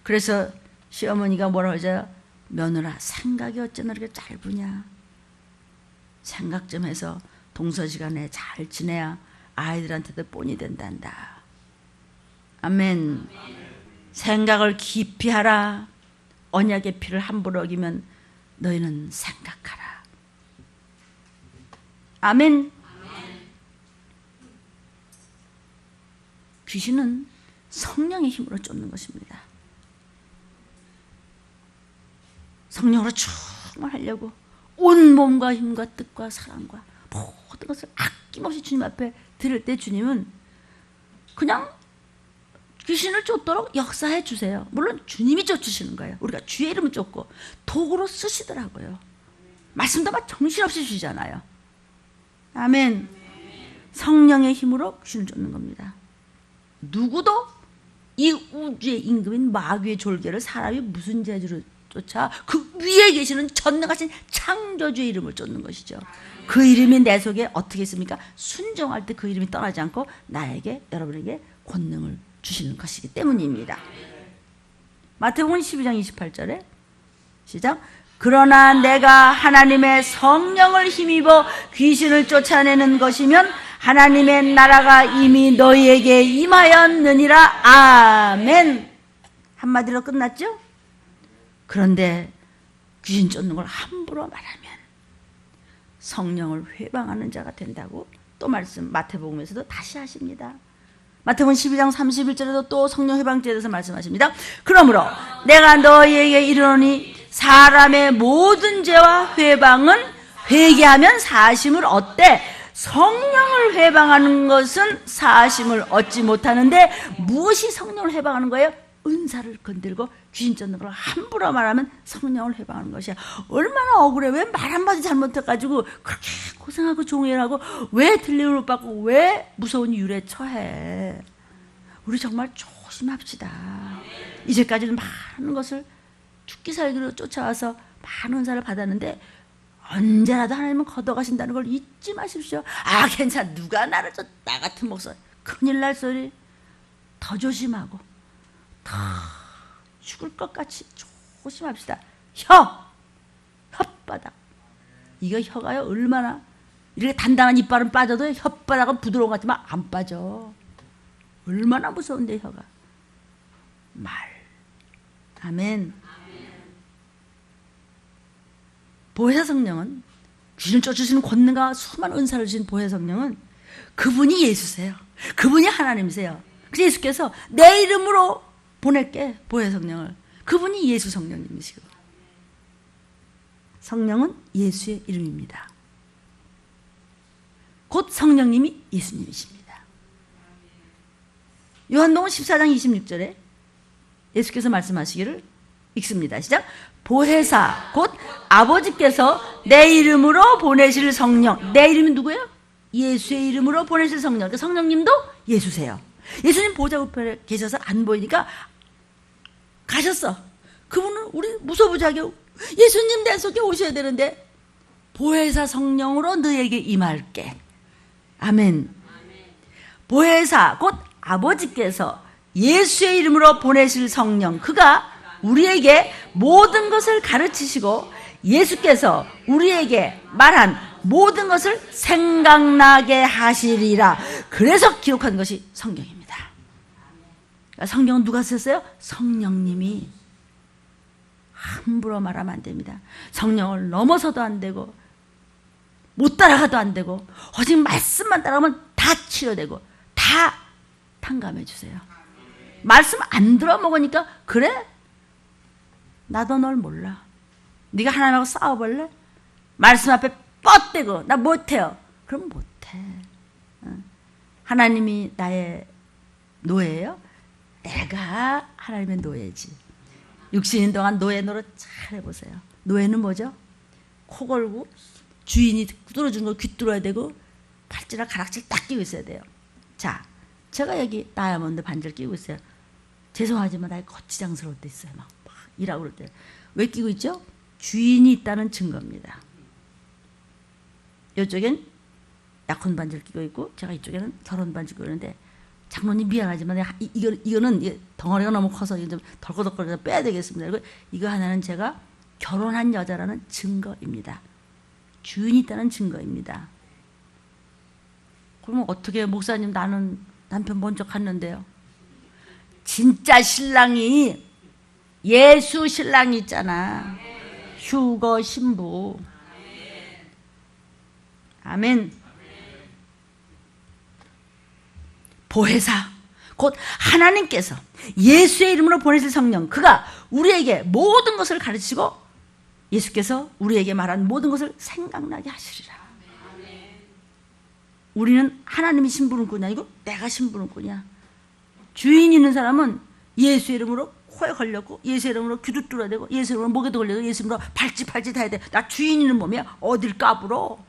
그래서 시어머니가 뭐라고 하죠? 며느라 생각이 어쩌나 이렇게 짧으냐. 생각 좀 해서 동서시간에 잘 지내야 아이들한테도 본이 된단다. 아멘. 생각을 깊이 하라. 언약의 피를 함부로 어기면 너희는 생각하라. 아멘. 귀신은 성령의 힘으로 쫓는 것입니다. 성령으로 충만하려고 온 몸과 힘과 뜻과 사랑과 모든 것을 아낌없이 주님 앞에 드릴 때 주님은 그냥 귀신을 쫓도록 역사해 주세요. 물론 주님이 쫓으시는 거예요. 우리가 주의 이름을 쫓고 도구로 쓰시더라고요. 말씀도 막 정신없이 주시잖아요. 아멘. 성령의 힘으로 귀신을 쫓는 겁니다. 누구도 이 우주의 임금인 마귀의 졸개를 사람이 무슨 재주로 쫓아 그 위에 계시는 전능하신 창조주의 이름을 쫓는 것이죠. 그 이름이 내 속에 어떻게 있습니까? 순종할 때 그 이름이 떠나지 않고 나에게 여러분에게 권능을 주시는 것이기 때문입니다. 마태복음 12장 28절에 시작. 그러나 내가 하나님의 성령을 힘입어 귀신을 쫓아내는 것이면 하나님의 나라가 이미 너희에게 임하였느니라. 아멘. 한마디로 끝났죠? 그런데 귀신 쫓는 걸 함부로 말하면 성령을 회방하는 자가 된다고 또 말씀 마태복음에서도 다시 하십니다. 마태복음 12장 31절에도 또 성령 회방죄에 대해서 말씀하십니다. 그러므로 내가 너희에게 이르노니 사람의 모든 죄와 회방은 회개하면 사심을 얻되 성령을 회방하는 것은 사심을 얻지 못하는데 무엇이 성령을 회방하는 거예요? 은사를 건들고 귀신 쫓는 걸 함부로 말하면 성령을 해방하는 것이야. 얼마나 억울해. 왜 말 한마디 잘못해가지고 그렇게 고생하고 종일하고 왜 들림을 못 받고 왜 무서운 유래 처해. 우리 정말 조심합시다. 이제까지는 많은 것을 죽기 살기로 쫓아와서 많은 은사를 받았는데 언제라도 하나님은 걷어가신다는 걸 잊지 마십시오. 아 괜찮아. 누가 나를 나 같은 목사 큰일 날 소리. 더 조심하고 더 죽을 것 같이 조심합시다. 혓바닥. 이거 혀가요 얼마나 이렇게 단단한 이빨은 빠져도 혓바닥은 부드러운 것 같지만 안 빠져. 얼마나 무서운데 혀가. 말. 아멘. 보혜사 성령은 귀신을 쫓으시는 권능과 수많은 은사를 주신 보혜사 성령은 그분이 예수세요. 그분이 하나님이세요. 그래서 예수께서 내 이름으로 보낼게 보혜사 성령을. 그분이 예수 성령님이시고 성령은 예수의 이름입니다. 곧 성령님이 예수님이십니다. 요한복음 14장 26절에 예수께서 말씀하시기를 읽습니다. 시작. 보혜사 곧 아버지께서 내 이름으로 보내실 성령. 내 이름이 누구예요? 예수의 이름으로 보내실 성령. 그러니까 성령님도 예수세요. 예수님 보좌 우편에 계셔서 안 보이니까 가셨어. 그분은 우리 무소부자게 예수님 내 속에 오셔야 되는데 보혜사 성령으로 너에게 임할게. 아멘. 보혜사 곧 아버지께서 예수의 이름으로 보내실 성령. 그가 우리에게 모든 것을 가르치시고 예수께서 우리에게 말한 모든 것을 생각나게 하시리라. 그래서 기록한 것이 성경입니다. 성경은 누가 쓰셨어요? 성령님이. 함부로 말하면 안 됩니다. 성령을 넘어서도 안 되고 못 따라가도 안 되고 오직 말씀만 따라가면 다 치료되고 다 탕감해 주세요. 말씀 안 들어먹으니까 그래? 나도 널 몰라. 네가 하나님하고 싸워볼래? 말씀 앞에 뻗대고 나 못해요. 그럼 못해. 하나님이 나의 노예예요? 내가 하나님의 노예지. 60년 동안 노예 노릇 잘 해보세요. 노예는 뭐죠? 코 걸고 주인이 뚫어준 걸 귀뚫어야 되고 팔찌나 가락질 딱 끼고 있어야 돼요. 자, 제가 여기 다이아몬드 반지를 끼고 있어요. 죄송하지만 나의 거치장스러울 때 있어요. 막 일하고 그럴 때. 왜 끼고 있죠? 주인이 있다는 증거입니다. 이쪽엔 약혼 반지를 끼고 있고 제가 이쪽에는 결혼 반지 끼고 있는데 장로님 미안하지만 이거는 덩어리가 너무 커서 이거 좀 덜거덕거려서 빼야 되겠습니다. 그리고 이거 하나는 제가 결혼한 여자라는 증거입니다. 주인이 있다는 증거입니다. 그러면 어떻게 목사님 나는 남편 먼저 갔는데요. 진짜 신랑이 예수 신랑이 있잖아. 휴거 신부. 아멘. 보혜사 곧 하나님께서 예수의 이름으로 보내실 성령. 그가 우리에게 모든 것을 가르치고 예수께서 우리에게 말한 모든 것을 생각나게 하시리라. 우리는 하나님이 심부름꾼이 아니고 내가 심부름꾼이야. 주인 있는 사람은 예수의 이름으로 코에 걸렸고 예수의 이름으로 귀도 뚫어야 되고 예수의 이름으로 목에도 걸려도 예수의 이름으로 발짓 해야 돼. 나 주인 있는 몸이야. 어딜 까불어.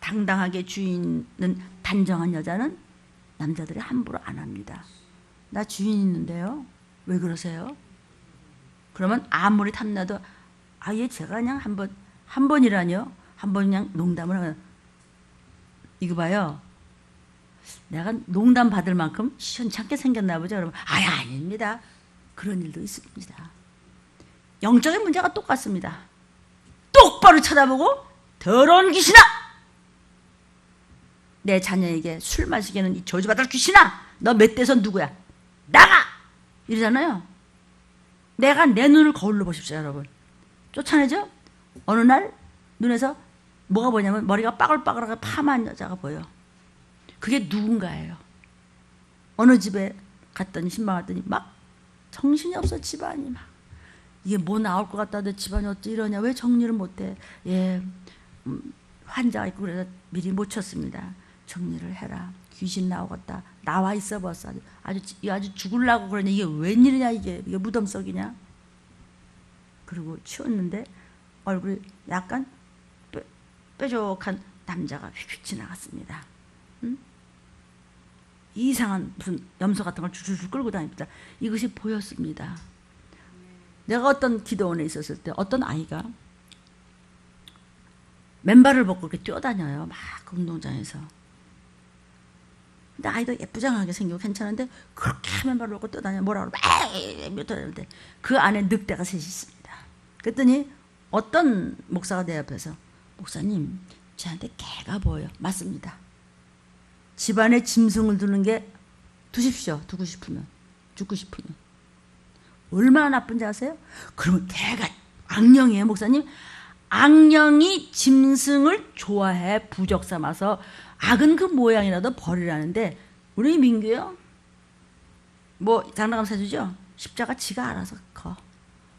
당당하게 주인은 단정한 여자는 남자들이 함부로 안 합니다. 나 주인 있는데요. 왜 그러세요? 그러면 아무리 탐나도 아예 제가 그냥 한 번이라뇨. 한 번 그냥 농담을 하면 이거 봐요. 내가 농담 받을 만큼 시원찮게 생겼나 보죠. 그러면 아닙니다. 그런 일도 있습니다. 영적인 문제가 똑같습니다. 똑바로 쳐다보고 더러운 귀신아! 내 자녀에게 술 마시게는 이 저주받을 귀신아! 너 멧돼선 누구야? 나가! 이러잖아요. 내가 내 눈을 거울로 보십시오, 여러분. 쫓아내죠? 어느 날 눈에서 뭐가 보냐면 머리가 빠글빠글하게 파마한 여자가 보여. 그게 누군가예요. 어느 집에 갔더니 신방 갔더니 막 정신이 없어. 집안이 막 이게 뭐 나올 것 같다. 내 집안이 어찌 이러냐. 왜 정리를 못해. 환자가 있고 그래서 미리 못 쳤습니다. 정리를 해라. 귀신 나오겠다. 나와 있어 벌써. 아주 죽으려고 그러냐. 이게 웬일이냐 이게 무덤 속이냐. 그리고 치웠는데 얼굴이 약간 뾰족한 남자가 휙휙 지나갔습니다. 응? 이상한 무슨 염소 같은 걸 줄줄 끌고 다닙니다. 이것이 보였습니다. 내가 어떤 기도원에 있었을 때 어떤 아이가 맨발을 벗고 이렇게 뛰어다녀요. 막 운동장에서. 근데 아이도 예쁘장하게 생기고 괜찮은데 그렇게 맨발을 벗고 뛰어다녀. 뭐라 그러고 몇 다니는데 그 안에 늑대가 셋이 있습니다. 그랬더니 어떤 목사가 내 옆에서 목사님 저한테 개가 보여요. 맞습니다. 집안에 짐승을 두는 게 두십시오. 두고 싶으면. 죽고 싶으면. 얼마나 나쁜지 아세요? 그러면 개가 악령이에요. 목사님. 악령이 짐승을 좋아해 부적 삼아서 악은 그 모양이라도 버리라는데 우리 민규요? 뭐 장난감 사주죠? 십자가 지가 알아서 커.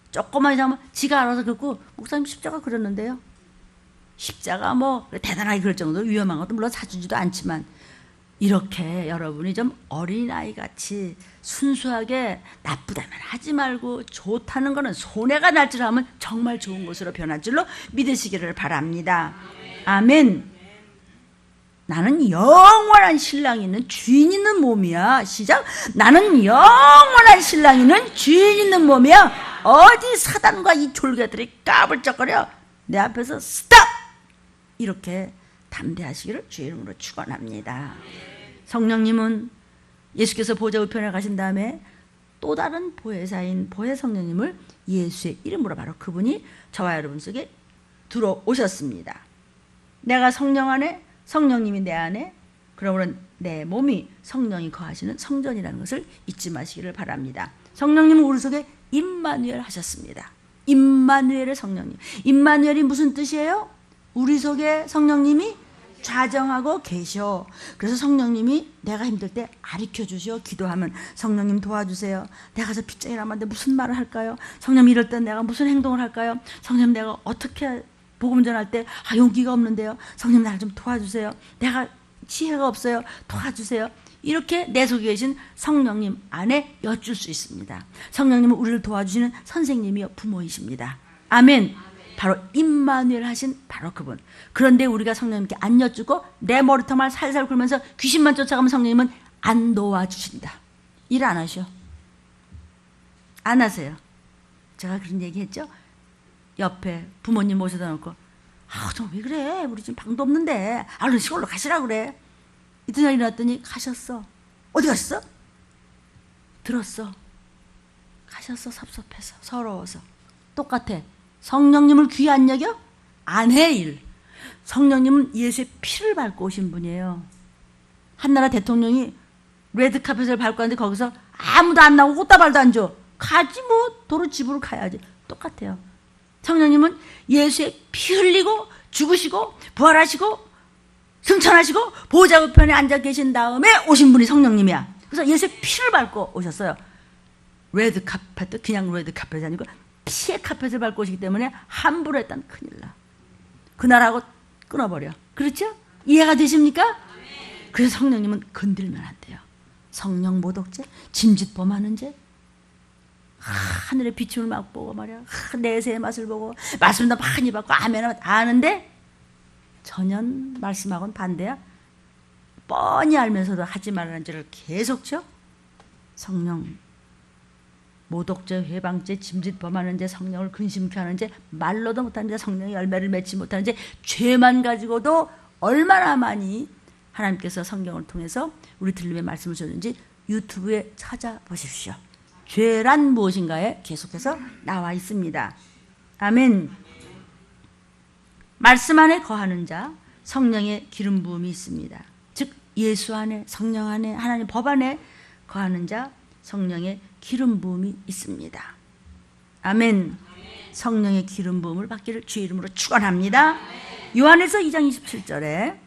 조그만 이상하면 지가 알아서 긋고 목사님 십자가 그렸는데요. 십자가 뭐 대단하게 그럴 정도로 위험한 것도 물론 사주지도 않지만 이렇게 여러분이 좀 어린아이 같이 순수하게 나쁘다면 하지 말고 좋다는 거는 손해가 날 줄 알면 정말 좋은 것으로 변할 줄로 믿으시기를 바랍니다. 아멘. 나는 영원한 신랑이 있는 주인 있는 몸이야. 시작. 나는 영원한 신랑이 있는 주인 있는 몸이야. 어디 사단과 이 졸개들이 까불쩍거려 내 앞에서 스탑! 이렇게 담대하시기를 주의 이름으로 축원합니다. 성령님은 예수께서 보좌 우편에 가신 다음에 또 다른 보혜사인 보혜 성령님을 예수의 이름으로 바로 그분이 저와 여러분 속에 들어오셨습니다. 내가 성령 안에 성령님이 내 안에 그러므로 내 몸이 성령이 거하시는 성전이라는 것을 잊지 마시기를 바랍니다. 성령님은 우리 속에 임마누엘 하셨습니다. 임마누엘의 성령님. 임마누엘이 무슨 뜻이에요? 우리 속에 성령님이 좌정하고 계셔. 그래서 성령님이 내가 힘들 때 가르쳐 주시오. 기도하면 성령님 도와주세요. 내가 저 빚쟁이 남한테 무슨 말을 할까요? 성령님 이럴 때 내가 무슨 행동을 할까요? 성령님 내가 어떻게 복음 전할 때 용기가 없는데요. 성령님 나를 좀 도와주세요. 내가 지혜가 없어요. 도와주세요. 이렇게 내 속에 계신 성령님 안에 여쭐 수 있습니다. 성령님은 우리를 도와주시는 선생님이요 부모이십니다. 아멘. 바로 임마누엘 하신 바로 그분. 그런데 우리가 성령님께 안 여쭈고 내 머리통만 살살 굴면서 귀신만 쫓아가면 성령님은 안 도와주신다. 일 안 하셔. 안 하세요. 제가 그런 얘기 했죠. 옆에 부모님 모셔다 놓고 좀 왜 그래? 우리 지금 방도 없는데 얼른 시골로 가시라 그래. 이튿날 일어났더니 가셨어. 어디 가셨어? 들었어. 가셨어. 섭섭해서 서러워서. 똑같아. 성령님을 귀히 안 여겨? 안 해 일. 성령님은 예수의 피를 밟고 오신 분이에요. 한나라 대통령이 레드카펫을 밟고 왔는데 거기서 아무도 안 나오고 꽃다발도 안 줘. 가지 뭐 도로 집으로 가야지. 똑같아요. 성령님은 예수의 피 흘리고 죽으시고 부활하시고 승천하시고 보좌 우편에 앉아 계신 다음에 오신 분이 성령님이야. 그래서 예수의 피를 밟고 오셨어요. 레드카펫도 그냥 레드카펫이 아니고 피의 카펫을 밟고 오시기 때문에 함부로 했다는 큰일 나. 그날하고 끊어버려. 그렇죠? 이해가 되십니까? 그래서 성령님은 건들면 안 돼요. 성령 모독죄, 짐짓범하는 죄, 하늘의 비춤을 막 보고 말이야. 내세의 맛을 보고 말씀도 많이 받고 아멘 아는데 전혀 말씀하고는 반대야. 뻔히 알면서도 하지 말라는 죄를 계속 쳐. 성령 모독죄, 회방죄, 짐짓범하는 죄, 성령을 근심케 하는 죄, 말로도 못하는 죄, 성령의 열매를 맺지 못하는 죄, 죄만 가지고도 얼마나 많이 하나님께서 성경을 통해서 우리 들림의 말씀을 주는지 유튜브에 찾아보십시오. 죄란 무엇인가에 계속해서 나와 있습니다. 아멘. 말씀 안에 거하는 자, 성령의 기름 부음이 있습니다. 즉 예수 안에, 성령 안에, 하나님 법 안에 거하는 자, 성령의 기름 부음이 있습니다. 아멘. 성령의 기름 부음을 받기를 주의 이름으로 축원합니다. 요한에서 2장 27절에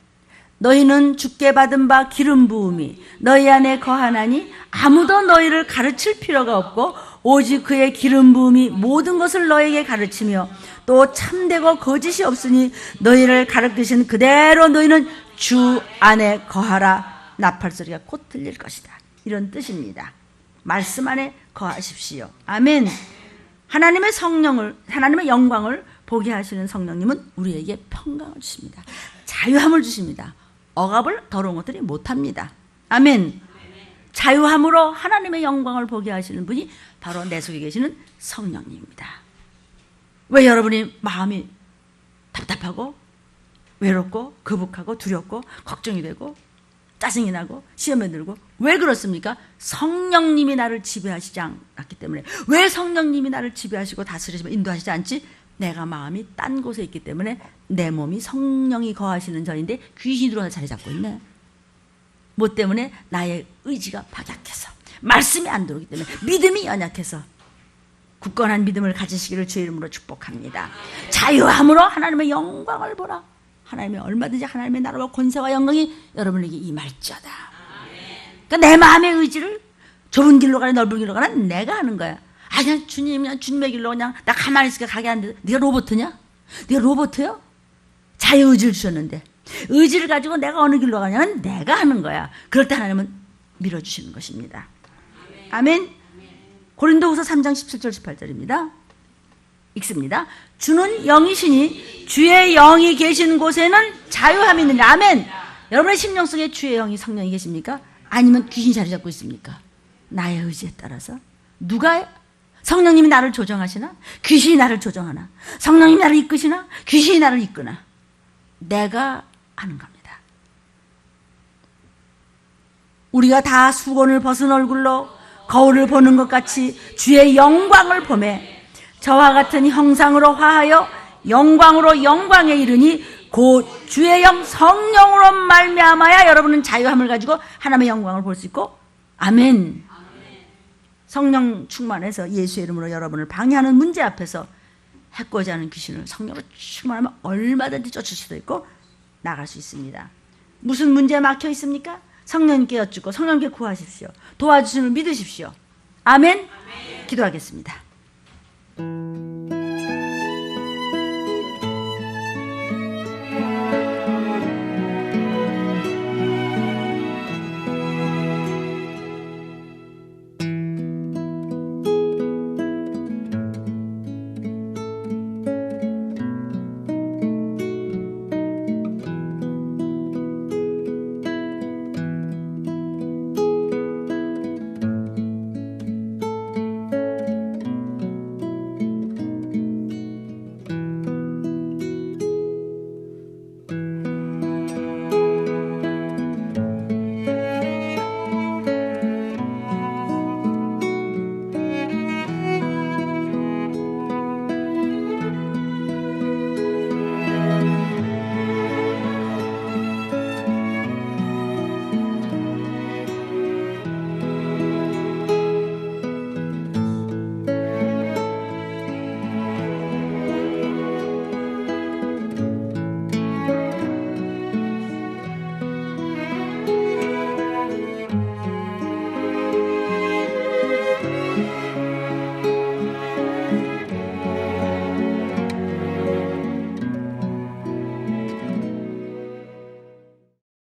너희는 주께 받은 바 기름 부음이 너희 안에 거하나니 아무도 너희를 가르칠 필요가 없고 오직 그의 기름 부음이 모든 것을 너희에게 가르치며 또 참되고 거짓이 없으니 너희를 가르치신 그대로 너희는 주 안에 거하라. 나팔소리가 곧 들릴 것이다. 이런 뜻입니다. 말씀 안에 거하십시오. 아멘. 하나님의 성령을, 하나님의 영광을 보게 하시는 성령님은 우리에게 평강을 주십니다. 자유함을 주십니다. 억압을 더러운 것들이 못합니다. 아멘. 자유함으로 하나님의 영광을 보게 하시는 분이 바로 내 속에 계시는 성령님입니다. 왜 여러분이 마음이 답답하고 외롭고 거북하고 두렵고 걱정이 되고 짜증이 나고 시험에 들고 왜 그렇습니까? 성령님이 나를 지배하시지 않았기 때문에. 왜 성령님이 나를 지배하시고 다스리시고 인도하시지 않지? 내가 마음이 딴 곳에 있기 때문에. 내 몸이 성령이 거하시는 전인데 귀신이 들어와서 자리 잡고 있네. 뭐 때문에? 나의 의지가 박약해서, 말씀이 안 들어오기 때문에, 믿음이 연약해서. 굳건한 믿음을 가지시기를 주의 이름으로 축복합니다. 자유함으로 하나님의 영광을 보라. 하나님의 얼마든지 하나님의 나라와 권세와 영광이 여러분에게 임할지어다. 그러니까 내 마음의 의지를 좁은 길로 가나 넓은 길로 가나 내가 하는 거야. 아, 그냥 주님, 그냥 주님의 길로 그냥 나 가만히 있으니까 가게 안 돼. 네가 로봇이냐? 네가 로봇이요? 자유의지를 주셨는데 의지를 가지고 내가 어느 길로 가냐면 내가 하는 거야. 그럴 때 하나님은 밀어주시는 것입니다. 아멘. 고린도후서 3장 17절 18절입니다. 읽습니다. 주는 영이시니 주의 영이 계신 곳에는 자유함이 있느니라. 아멘. 여러분의 심령 속에 주의 영이 성령이 계십니까? 아니면 귀신이 자리 잡고 있습니까? 나의 의지에 따라서. 누가 성령님이 나를 조정하시나? 귀신이 나를 조정하나? 성령님이 나를 이끄시나? 귀신이 나를 이끄나? 내가 하는 겁니다. 우리가 다 수건을 벗은 얼굴로 거울을 보는 것 같이 주의 영광을 보매 저와 같은 형상으로 화하여 영광으로 영광에 이르니 곧 주의 영 성령으로 말미암아야 여러분은 자유함을 가지고 하나님의 영광을 볼 수 있고. 아멘. 성령 충만해서 예수의 이름으로 여러분을 방해하는 문제 앞에서 해코지 하는 귀신을 성령으로 충만하면 얼마든지 쫓을 수도 있고 나갈 수 있습니다. 무슨 문제에 막혀 있습니까? 성령님께 여쭙고 성령님께 구하십시오. 도와주심을 믿으십시오. 아멘. 기도하겠습니다.